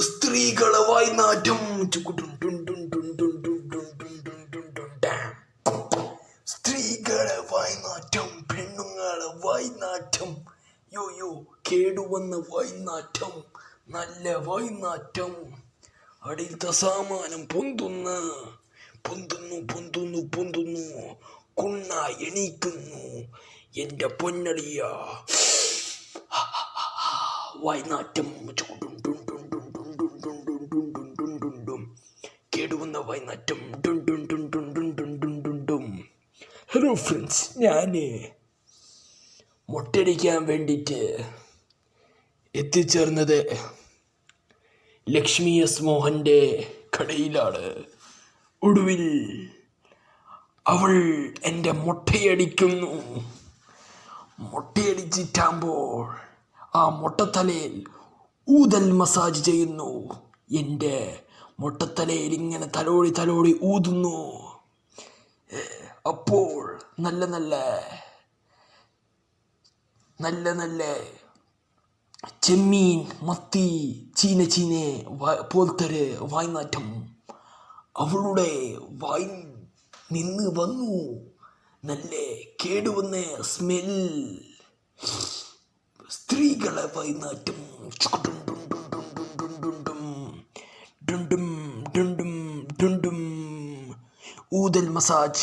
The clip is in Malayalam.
സ്ത്രീകളെ വായ്നാറ്റം. സ്ത്രീകളെ വായ്നാറ്റം, പെണ്ണുങ്ങളെ വായ്നാറ്റം, യോ കേടുവന്ന വായ്നാറ്റം, നല്ല വായ്നാറ്റം. അടിയിലത്തെ സാമാനം പൊന്തുന്നു, കുണ്ണ എണീക്കുന്നു. എൻ്റെ പൊന്നടിയ വായ്നാറ്റം, കേടുവന്ന വായ്നാറ്റം. ഹലോ ഫ്രണ്ട്സ്, ഞാൻ മുട്ടടിക്കാൻ വേണ്ടിയിട്ട് എത്തിച്ചേർന്നത് ലക്ഷ്മി എസ് മോഹൻ്റെ കടയിലാണ്. ഒടുവിൽ അവൾ എൻ്റെ മുട്ടയടിക്കുന്നു. മുട്ടയടിച്ചിട്ടാകുമ്പോൾ ആ മുട്ടത്തലയിൽ ഊതൽ മസാജ് ചെയ്യുന്നു. എൻ്റെ മുട്ടത്തലയിൽ ഇങ്ങനെ തലോടി ഊതുന്നു. അപ്പോൾ നല്ല നല്ല ചെമ്മീൻ, മത്തി, ചീന പോലത്തെ വായ്നാറ്റം അവളുടെ വായി നിന്ന് വന്നു. നല്ല കേടുവന്ന സ്മെൽ. സ്ത്രീകളെ വായ്നാറ്റം. ഊതൽ മസാജ്.